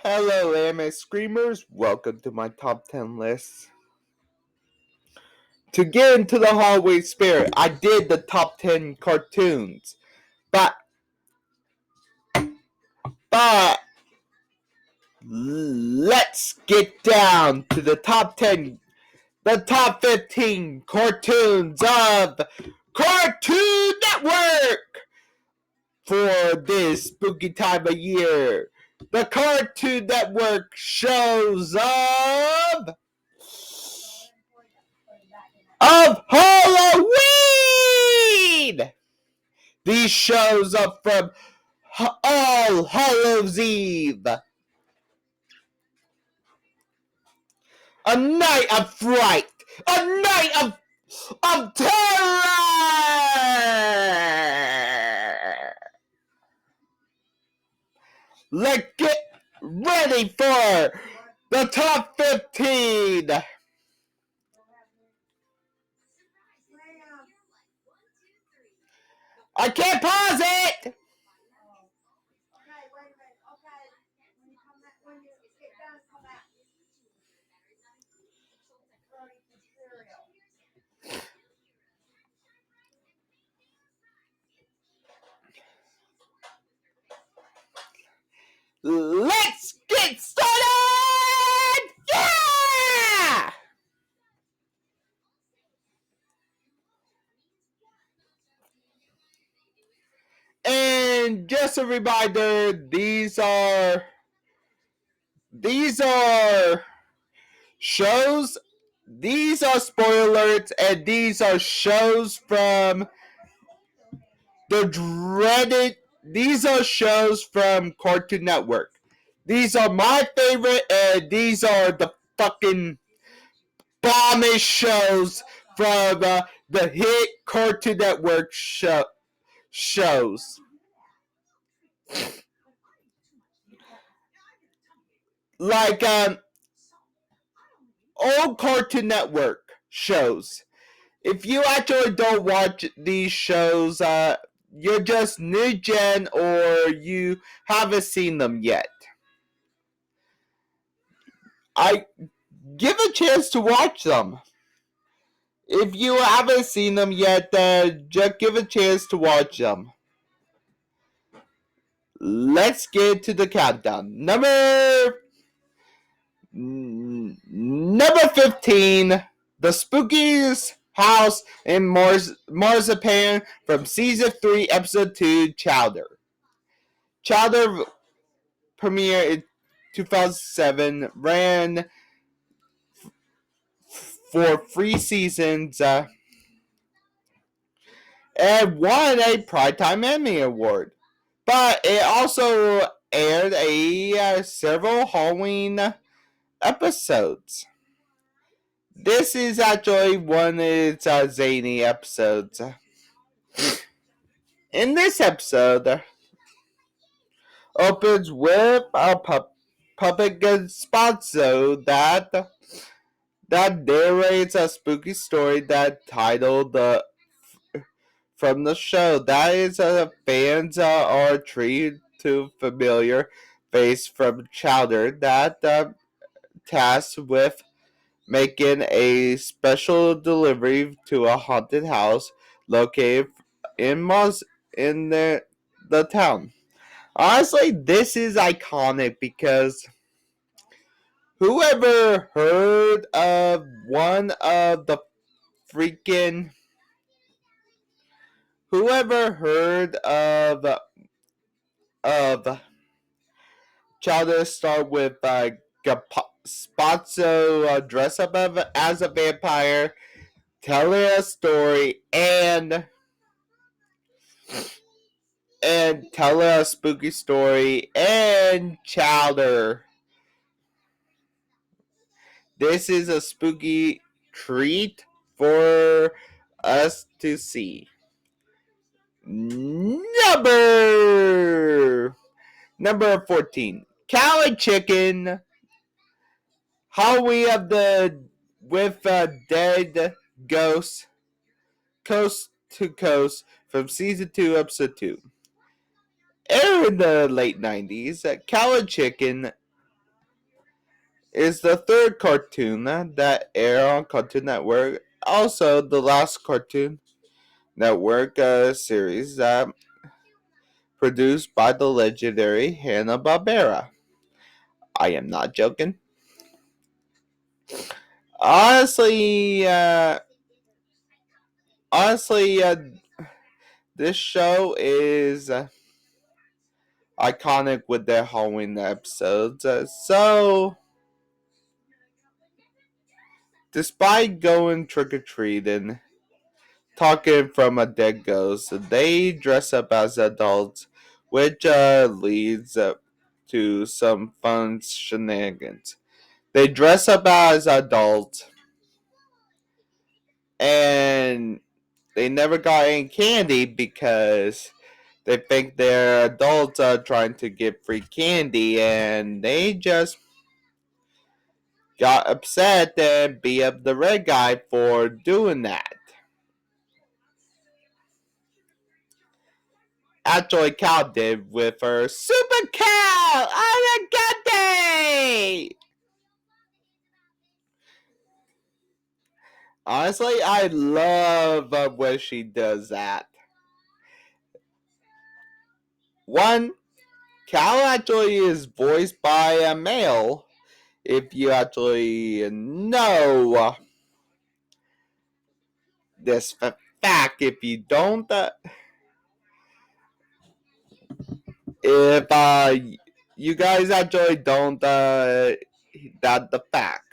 Hello, anime screamers. Welcome to my top 10 list. To get into the hallway spirit, I did the top 10 cartoons. But let's get down to the top 10, the top 15 cartoons of Cartoon Network for this spooky time of year. The Cartoon Network shows of Halloween. These shows are from All Hallows Eve, a night of fright, a night of terror. Let's get ready for the top 15. I can't pause it. Let's get started! Yeah! And just a reminder, these are shows, these are spoilers, and these are shows from the dreaded, these are shows from Cartoon Network. These are my favorite, and these are the fucking bombish shows from the hit Cartoon Network shows. Like old Cartoon Network shows. If you actually don't watch these shows, you're just new gen or you haven't seen them yet. I give a chance to watch them. If you haven't seen them yet, just give a chance to watch them. Let's get to the countdown. Number 15, The Spookiest House in Marzipan from Season 3, Episode 2, Chowder. Chowder premiered in 2007, ran for 3 seasons, and won a Primetime Emmy Award. But it also aired several Halloween episodes. This is actually one of its zany episodes. In this episode, opens with a puppet Spazzo that narrates a spooky story that titled from the show. That is, fans are treated to familiar face from Chowder that tasked with making a special delivery to a haunted house located in the town. Honestly, this is iconic because whoever heard of one of the freaking whoever heard of Chowder start with Spazzo dress up as a vampire, tell her a story, and tell her a spooky story, and Chowder. This is a spooky treat for us to see. Number 14. Cow and Chicken. Halloween of the with dead ghosts, coast to coast from season 2, episode 2. Aired in the late 90s, Cow and Chicken is the third cartoon that aired on Cartoon Network. Also, the last Cartoon Network series that produced by the legendary Hanna-Barbera. I am not joking. Honestly, honestly, this show is iconic with their Halloween episodes. So, despite going trick or treating, talking from a dead ghost, they dress up as adults, which leads to some fun shenanigans. They dress up as adults, and they never got any candy because they think they're adults trying to get free candy, and they just got upset and beat up the red guy for doing that. Actually, Cal did with her Super Cal Aragante! Honestly, I love when she does that. One, Cal actually is voiced by a male. If you actually know this fact, if you don't, if you guys actually don't, that the fact.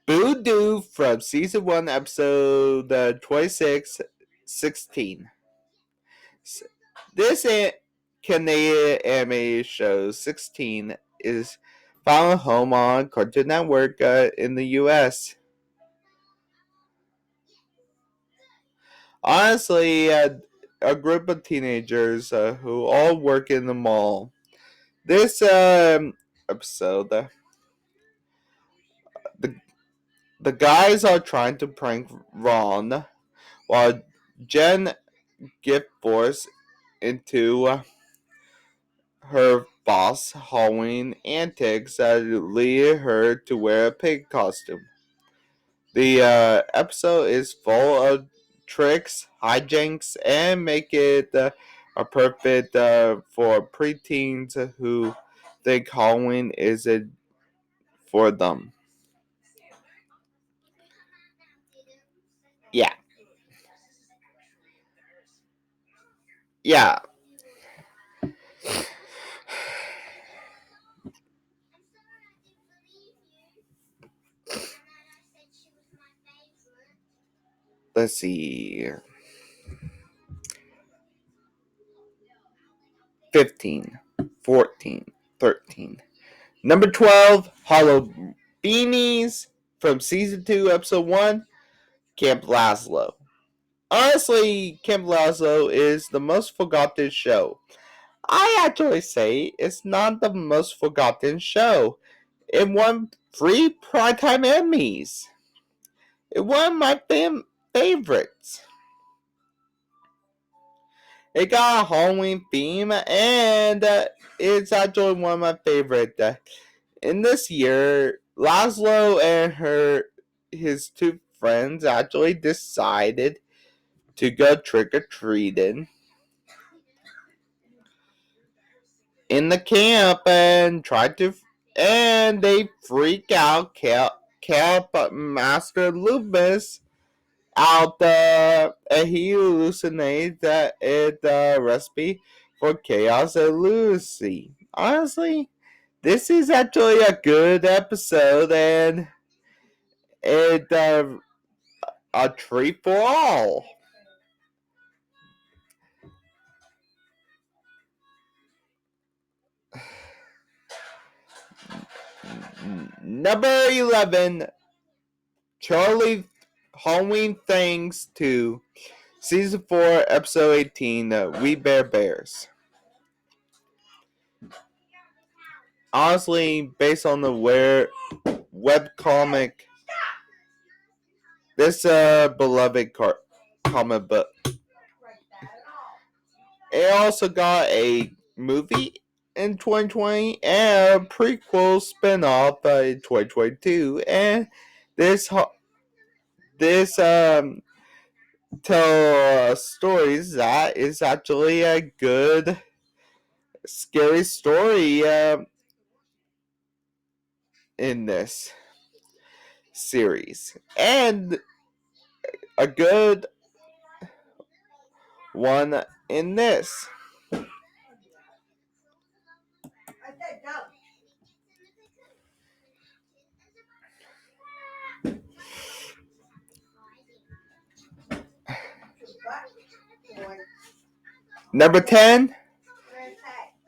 Voodoo from season 1, episode 26, 16. This Canadian anime show 16 is found home on Cartoon Network in the US. Honestly, a group of teenagers who all work in the mall. This episode, the the guys are trying to prank Ron, while Jen gets forced into her boss' Halloween antics that lead her to wear a pig costume. The episode is full of tricks, hijinks, and make it a perfect for preteens who think Halloween isn't for them. Yeah, yeah. Let's see. 15, 14, 13. Number 12, Hollow Beanies from season 2, episode 1, Camp Laszlo. Honestly, Camp Laszlo is the most forgotten show. I actually say it's not the most forgotten show. It won 3 Primetime Emmys. It won my favorites. It got a Halloween theme, and it's actually one of my favorites. In this year, Laszlo and his 2 friends actually decided to go trick or treating in the camp and they freak out Camp Master Lupus out and he hallucinates that it's a recipe for chaos and lunacy. Honestly, this is actually a good episode and it a treat for all. Number 11, Charlie Halloween Things 2, Season 4, Episode 18, We Bear Bears. Honestly, based on the webcomic, this beloved comic book, It also got a movie in 2020 and a prequel spin-off in 2022. And this tell stories that is actually a good scary story in this series, and a good one in this. Number 10,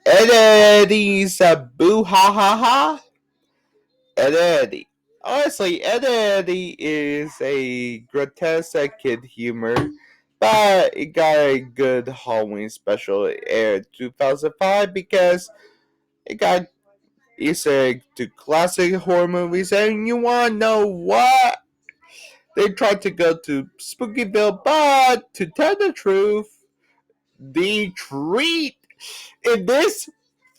Ed Eddie's Boo Ha Ha Ha. Ed Eddie. Honestly, Ed Eddie is a grotesque kid humor, but it got a good Halloween special aired 2005 because it got Easter egg to classic horror movies. And you want to know what? They tried to go to Spookyville, but to tell the truth, the treat in this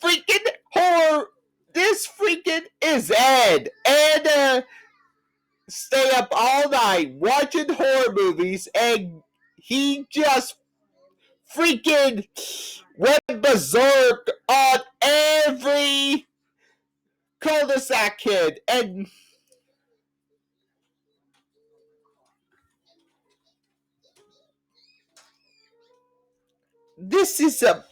freaking horror, this freaking is Ed. Ed stay up all night watching horror movies, and he just freaking went berserk on every cul-de-sac kid. And this is a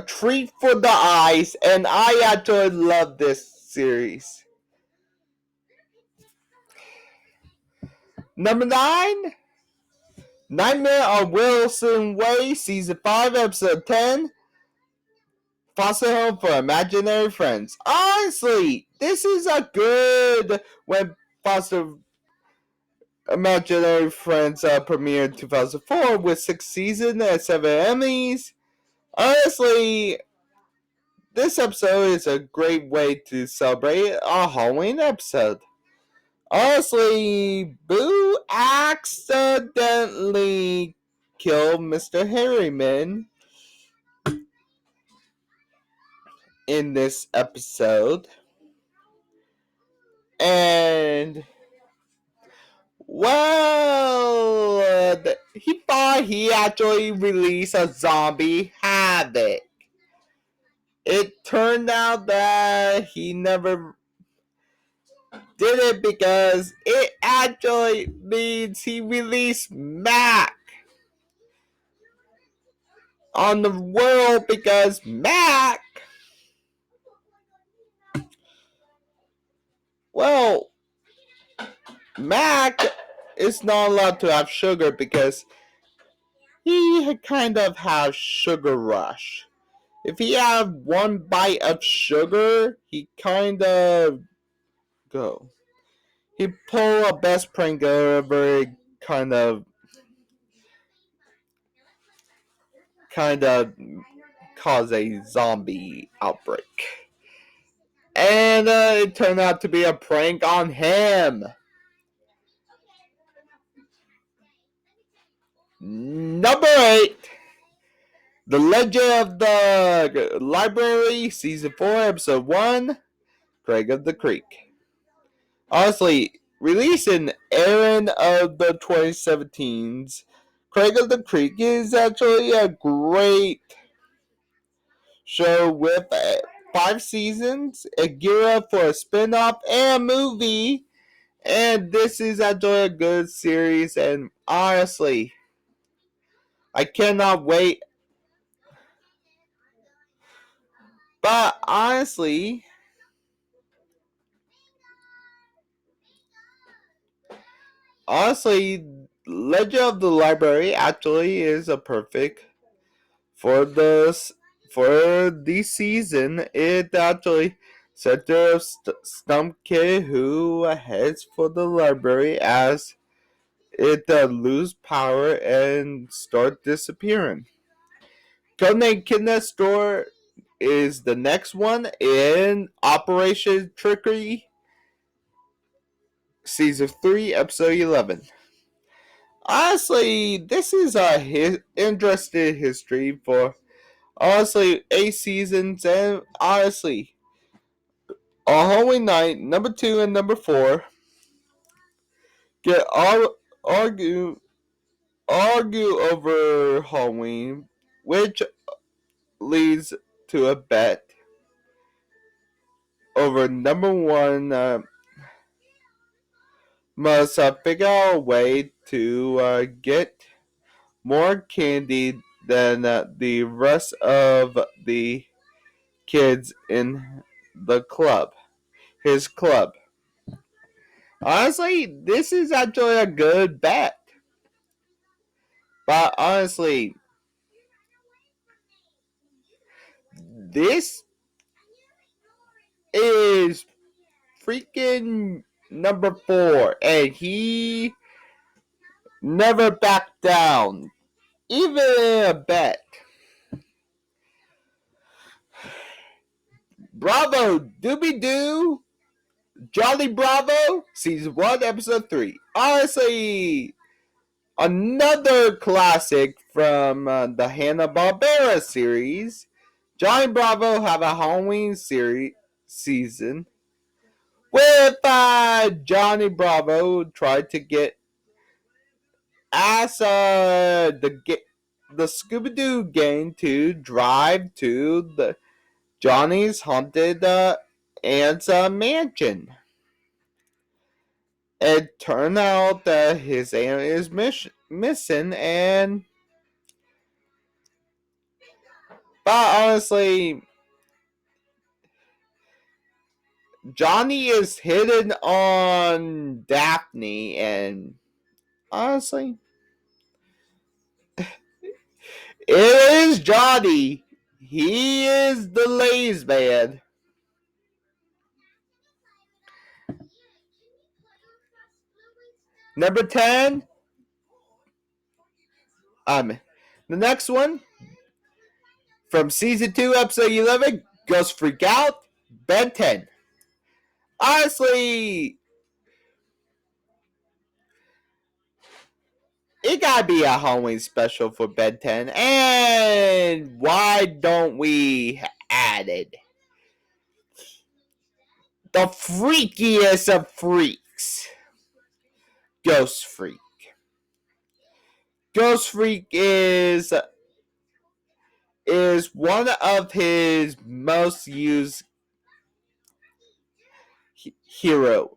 treat for the eyes, and I actually love this series. Number 9, Nightmare on Wilson Way, Season 5, Episode 10, Foster Home for Imaginary Friends. Honestly, this is a good when Foster Imaginary Friends premiered in 2004 with 6 seasons and 7 Emmys. Honestly, this episode is a great way to celebrate a Halloween episode. Honestly, Boo accidentally killed Mr. Harriman in this episode. And, well, he thought he actually released a zombie havoc. It turned out that he never did it because it actually means he released Mac on the world because Mac, well, Mac is not allowed to have sugar because he kind of has sugar rush. If he have one bite of sugar, he kind of go. He pull a best prank ever, kind of cause a zombie outbreak. And it turned out to be a prank on him. Number 8, The Legend of the Library, Season 4, Episode 1, Craig of the Creek. Honestly, released in Aaron of the 2017s, Craig of the Creek is actually a great show with 5 seasons, a gear up for a spin-off and a movie. And this is actually a good series, and honestly, I cannot wait. But honestly, Legend of the Library actually is a perfect for this season. It actually centers Stump Kid who heads for the library as it lose power and start disappearing. Codename Kidnap Store is the next one in Operation Trickery, Season 3, Episode 11. Honestly, this is a interesting history for honestly 8 seasons, and honestly, on Halloween night, number 2 and number 4 get all argue over Halloween, which leads to a bet over number 1 must figure out a way to get more candy than the rest of the kids in the club, his club. Honestly, this is actually a good bet. But honestly, this is freaking number 4, and he never backed down, even in a bet. Bravo, Doobie Doo, Jolly Bravo, Season 1, Episode 3. Honestly, another classic from the Hanna-Barbera series. Johnny Bravo have a Halloween season with Johnny Bravo tried to get ask the Scooby-Doo gang to drive to the Johnny's haunted aunt's mansion. It turned out that his aunt is missing, and but honestly, Johnny is hidden on Daphne, and honestly, it is Johnny. He is the lazy man. Number 10. The next one from season 2, episode 11, Ghost Freak Out, Ben 10. Honestly, it gotta be a Halloween special for Ben 10, and why don't we add it? The freakiest of freaks, Ghost Freak. Ghost Freak is one of his most used hero.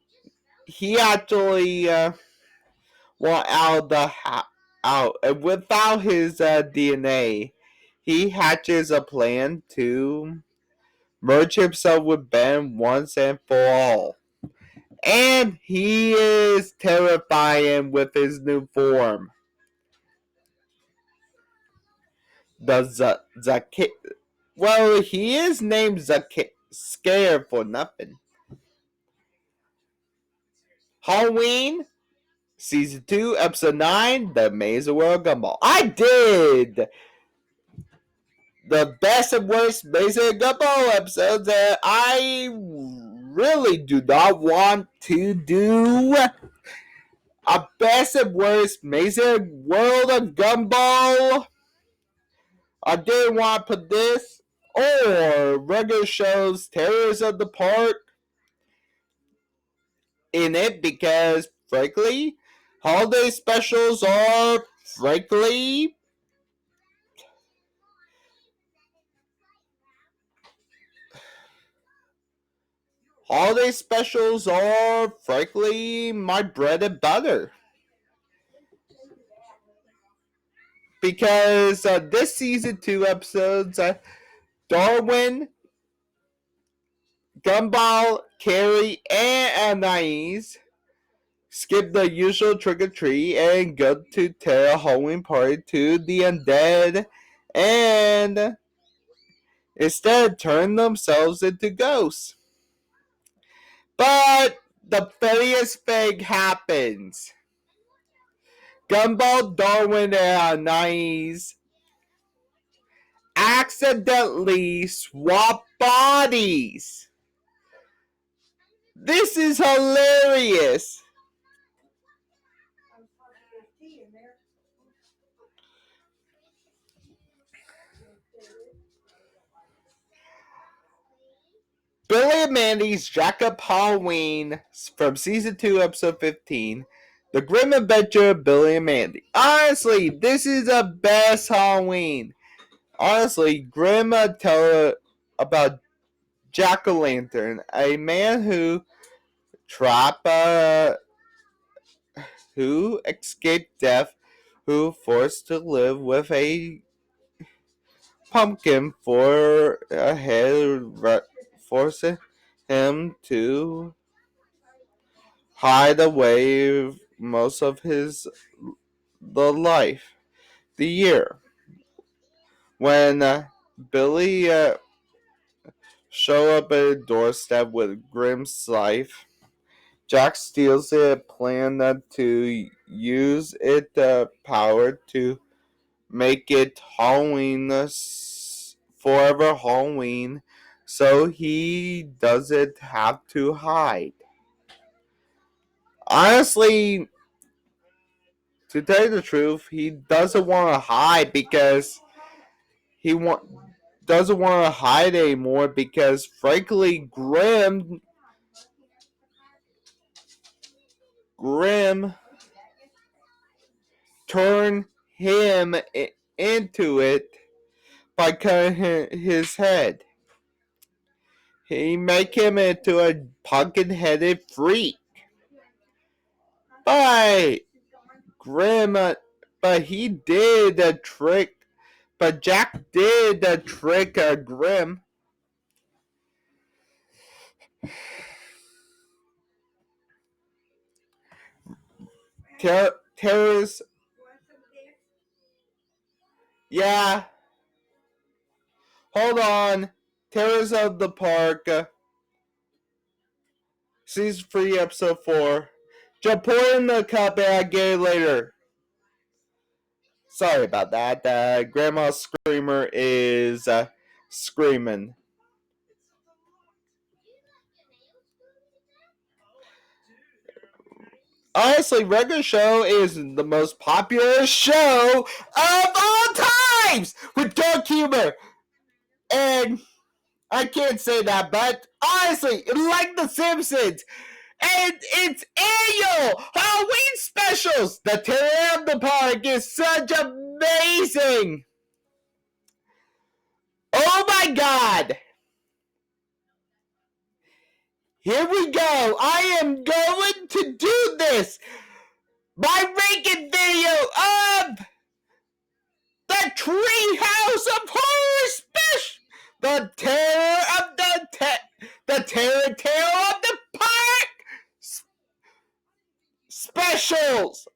He actually want out the out without his DNA. He hatches a plan to merge himself with Ben once and for all. And he is terrifying with his new form. The well, he is named Scare for nothing. Halloween, Season 2, Episode 9, The Amazing World Gumball. I did the best and worst Amazing Gumball episodes, and I really do not want to do a best and worst Amazing World of Gumball. I didn't want to put this or regular shows Terrors of the Park in it because, frankly, holiday specials are, frankly, my bread and butter. Because this season 2 episodes, Darwin, Gumball, Carrie, and Anais skip the usual trick-or-treat and go to tell a Halloween party to the undead, and instead turn themselves into ghosts. But the funniest thing happens. Gumball, Darwin, and Anais accidentally swap bodies. This is hilarious. Billy and Mandy's Jack Up Halloween from Season 2, Episode 15. The Grim Adventure of Billy and Mandy. Honestly, this is the best Halloween. Honestly, Grim tell about Jack-o'-lantern, a man who who escaped death, who forced to live with a pumpkin for a head, forcing him to hide away most of the year. When Billy show up at a doorstep with Grimm's life, Jack steals it, plan to use its power to make it Halloween, forever Halloween, so he doesn't have to hide. Honestly, to tell you the truth, he doesn't want to hide because he doesn't want to hide anymore because, frankly, Grim turned him into it by cutting his head. He make him into a pumpkin-headed freak. But Grim, but he did a trick. But Jack did a trick Grim. Terrors. Yeah. Hold on. Terrors of the Park. Season 3, Episode 4. Just pour in the cup and I'll get it later. Sorry about that. Grandma Screamer is screaming. Honestly, Regular Show is the most popular show of all times with dark humor. And I can't say that, but honestly, like The Simpsons, and its annual Halloween specials, the Terror of the Park is such amazing. Oh my god. Here we go. I am going to do this. My ranking video of the Treehouse of Horror Special. The Terror of the Terror Tale of the Park specials.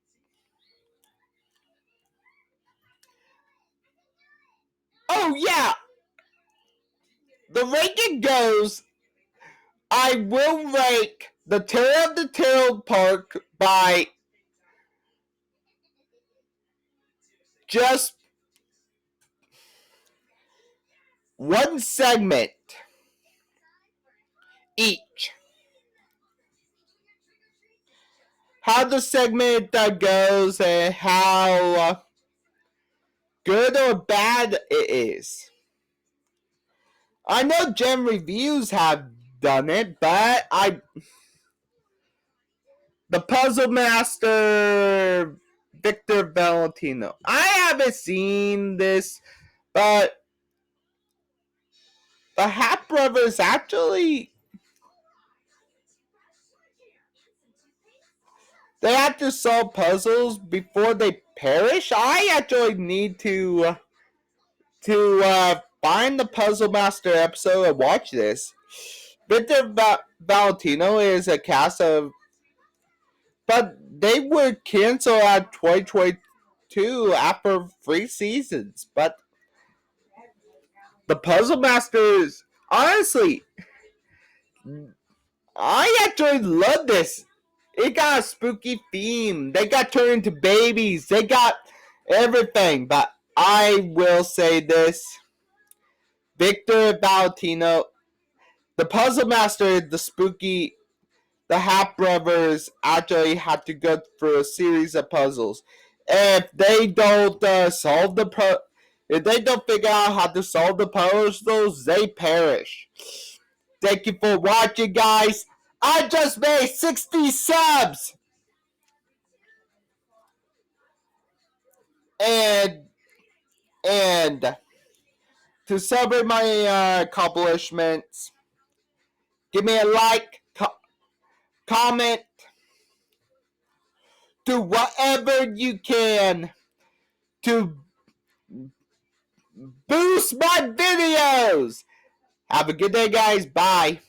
Oh yeah. The ranking goes, I will rank the Terror of the Terror Park by just one segment each. How the segment goes and how good or bad it is. I know Gem Reviews have done it, but the Puzzle Master Victor Valentino. I haven't seen this, but the Hat Brothers actually, they have to solve puzzles before they perish. I actually need to find the Puzzle Master episode and watch this. Victor Valentino is a cast of, but they were canceled at 2022 after 3 seasons. But the Puzzle Masters, honestly, I actually love this. It got a spooky theme. They got turned into babies. They got everything. But I will say this. Victor Valentino, the Puzzle Master, the Hat Brothers actually had to go through a series of puzzles. If they don't if they don't figure out how to solve the puzzles, they perish. Thank you for watching, guys. I just made 60 subs. And to celebrate my accomplishments, give me a like, comment, do whatever you can to boost my videos. Have a good day, guys. Bye.